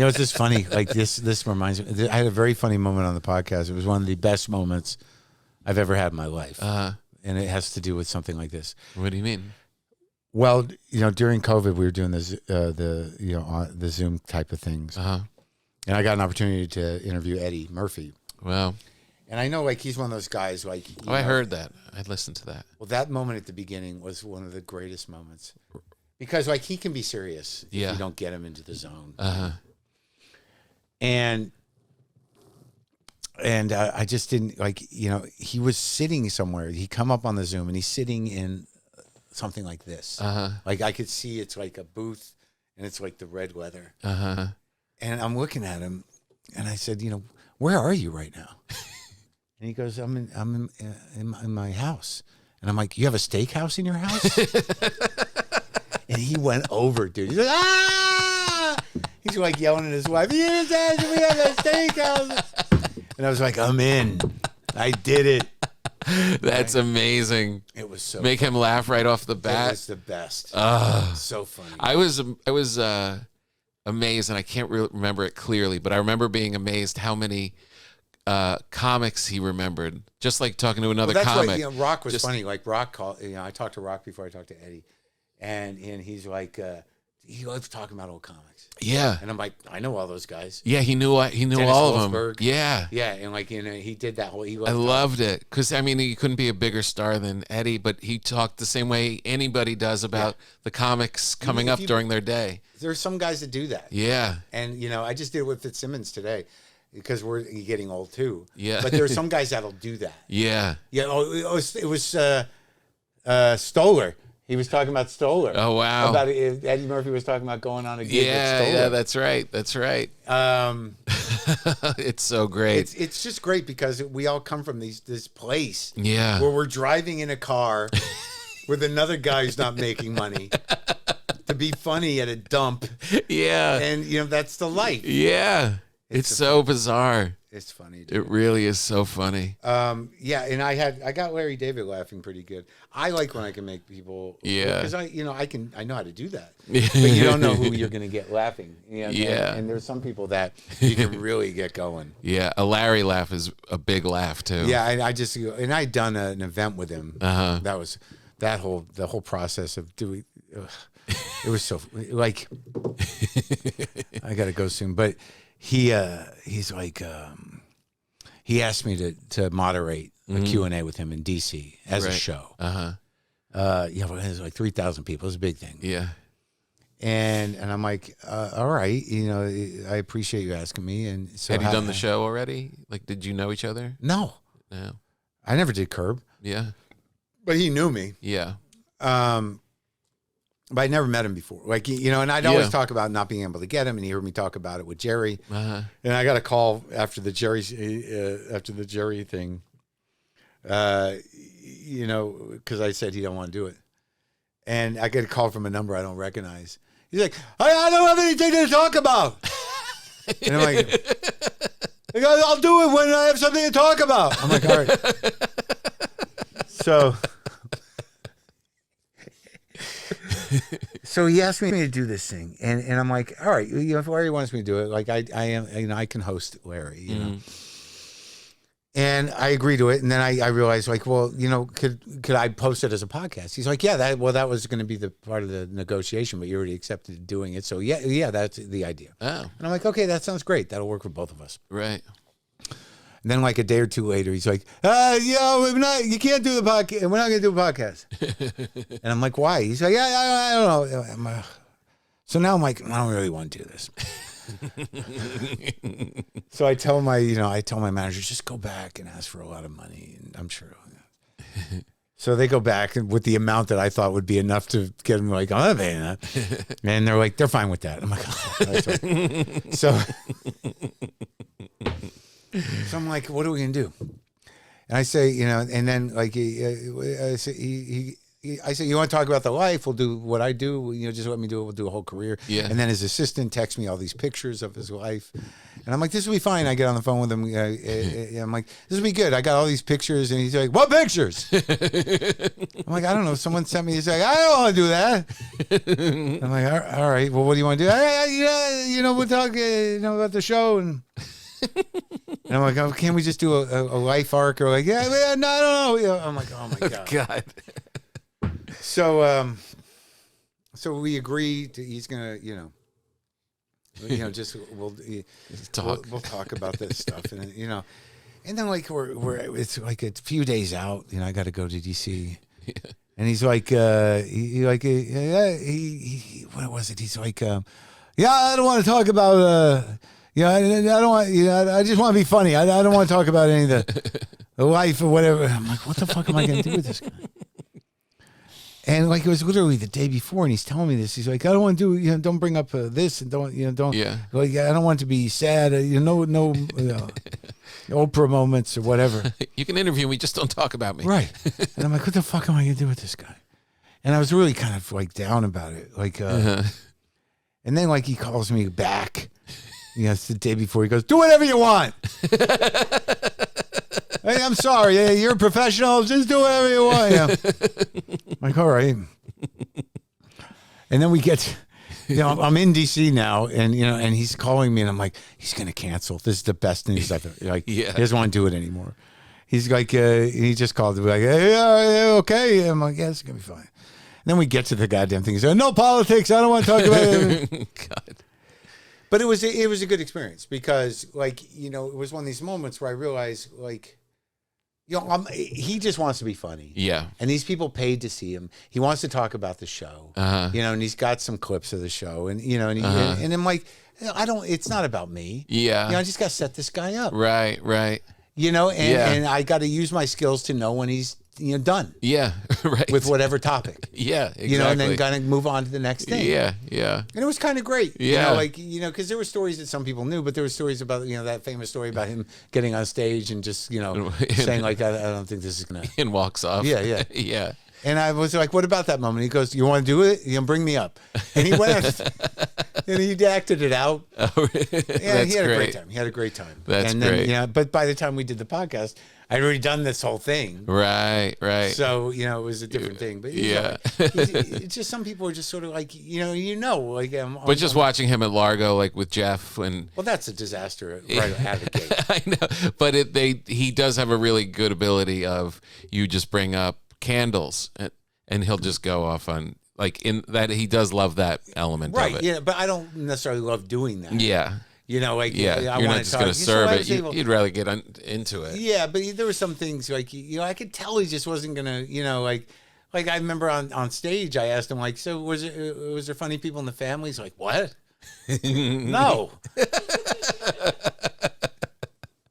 You know, it's just funny. Like this reminds me. I had a very funny moment on the podcast. It was one of the best moments I've ever had in my life, and it has to do with something like this. What do you mean? Well, you know, during COVID, we were doing this, the Zoom type of things, and I got an opportunity to interview Eddie Murphy. Wow. And I know, like, he's one of those guys, like... I heard that. I listened to that. Well, that moment at the beginning was one of the greatest moments. Because, like, he can be serious if you don't get him into the zone. And I just didn't, like, you know, he was sitting somewhere. He come up on the Zoom, and he's sitting in something like this. Like, I could see it's like a booth, and it's like the red leather. And I'm looking at him, and I said, you know, where are you right now? And he goes, I'm in my house. And I'm like, you have a steakhouse in your house? And he went over, dude. He's like, ah! He's like yelling at his wife, we have a steakhouse. And I was like, I'm in. I did it. That's amazing. It was so Make funny. him laugh right off the bat. It was the best. So funny. I was amazed, and I can't remember it clearly, but I remember being amazed how many comics he remembered. Just like talking to another comic. What, you know, Rock was funny. Like Rock called. You know, I talked to Rock before I talked to Eddie, and he's like, he loves talking about old comics. Yeah. And I'm like, I know all those guys. Yeah, he knew Dennis all of them. Wolfsberg. Yeah. Yeah, and like, you know, he did that whole. I loved it because I mean he couldn't be a bigger star than Eddie, but he talked the same way anybody does about the comics coming up during their day. There's some guys that do that. Yeah. And you know, I just did it with Fitzsimmons today. Because we're getting old too. Yeah. But there's some guys that'll do that. Yeah. Yeah. Oh, it was Stoller. He was talking about Stoller. Oh, wow. About Eddie Murphy was talking about going on a gig with Stoller. Yeah, that's right. That's right. It's so great. It's just great because we all come from this place. Yeah. Where we're driving in a car with another guy who's not making money to be funny at a dump. Yeah. And, you know, that's the life. Yeah. It's so bizarre. It's funny, dude. It really is so funny. Yeah, and I got Larry David laughing pretty good. I like when I can make people because I know how to do that. But you don't know who you're going to get laughing. You know, and there's some people that you can really get going. Yeah, a Larry laugh is a big laugh too. Yeah, and I'd done an event with him. That was the whole process of doing. It was so like I got to go soon, but. He's like he asked me to moderate a Q&A with him in DC as a show. There's like 3,000 people. It's a big thing. Yeah. And I'm like, all right, you know, I appreciate you asking me. And so had you done the show already? Like, did you know each other? No. I never did Curb. Yeah. But he knew me. Yeah. But I never met him before. Like, you know, and I'd always talk about not being able to get him, and he heard me talk about it with Jerry. And I got a call after the Jerry thing, you know, because I said he don't want to do it. And I get a call from a number I don't recognize. He's like, I don't have anything to talk about. And I'm like, I'll do it when I have something to talk about. I'm like, all right. So he asked me to do this thing, and I'm like, all right, you know, if Larry wants me to do it, like I am, you know, I can host Larry, you know. And I agreed to it, and then I realized, like, well, you know, could I post it as a podcast? He's like, yeah, that was going to be the part of the negotiation, but you already accepted doing it, so yeah, that's the idea. Oh. And I'm like, okay, that sounds great. That'll work for both of us. Right. And then like a day or two later, he's like, you can't do the podcast. We're not going to do a podcast. And I'm like, why? He's like, I don't know. So now I'm like, I don't really want to do this. So I tell my manager, just go back and ask for a lot of money. And I'm sure. So they go back with the amount that I thought would be enough to get them like, I'm not paying that. And they're like, they're fine with that. I'm like, oh, that's right. So I'm like, what are we gonna do? And I say, you know, and then like I say, you want to talk about the life? We'll do what I do. You know, just let me do it. We'll do a whole career. Yeah. And then his assistant texts me all these pictures of his life, and And I'm like, this will be fine. I get on the phone with him. I'm like, this will be good. I got all these pictures. And he's like, what pictures? I'm like, I don't know. Someone sent me. He's like, I don't want to do that. I'm like, all right. Well, what do you want to do? We'll talk about the show. And I'm like, oh, can't we just do a life arc? Or like, no, I don't know. I'm like, oh, my God. God. So we agreed. He's going to, just we'll talk about this stuff, and and then like it's like a few days out, I got to go to DC, and he's like, what was it? He's like, I don't want to talk about, I don't want, I just want to be funny. I don't want to talk about any of the life or whatever. I'm like, what the fuck am I going to do with this guy? And like it was literally the day before, and he's telling me this. He's like, I don't want to do, don't bring up this, and don't. Like I don't want to be sad. No, Oprah moments or whatever. You can interview me, just don't talk about me. Right. And I'm like, what the fuck am I gonna do with this guy? And I was really kind of like down about it. Like, and then like he calls me back. It's the day before. He goes, do whatever you want. Hey, I'm sorry. Yeah, you're a professional. Just do whatever you want. I'm like, all right. And then we get, I'm in DC now, and and he's calling me, and I'm like, he's gonna cancel. This is the best news ever. Like, he doesn't want to do it anymore. He's like, he just called to be like, hey, okay. I'm like, yeah, it's gonna be fine. And then we get to the goddamn thing. He's like, no politics. I don't want to talk about it. God. But it was a good experience because, like, it was one of these moments where I realized, like, he just wants to be funny. Yeah. And these people paid to see him. He wants to talk about the show. And he's got some clips of the show. And, and I'm like, it's not about me. Yeah. I just got to set this guy up. Right. And I got to use my skills to know when he's, done. Yeah. Right. With whatever topic. Yeah. Exactly. And then kind of move on to the next thing. Yeah. And it was kind of great. Yeah. Because there were stories that some people knew, but there were stories about, that famous story about him getting on stage and just, saying like, I don't think this is going to. And walks off. Yeah. Yeah. And I was like, what about that moment? He goes, you want to do it? Bring me up. And he went and he acted it out. Oh, yeah, he had a great time. He had a great time. That's great. But by the time we did the podcast, I'd already done this whole thing. Right. So, it was a different thing. But it's just some people are just sort of like, like. But just watching him at Largo, like with Jeff and. Well, that's a disaster right out of the gate. I know, but he does have a really good ability of you just bring up candles and he'll just go off on like in that he does love that element of it. Yeah, but I don't necessarily love doing that. Yeah. You're not just going to serve it. You'd rather get into it. Yeah, but there were some things like I could tell he just wasn't gonna like I remember on stage I asked him like, so was there funny people in the family? He's like, what? No.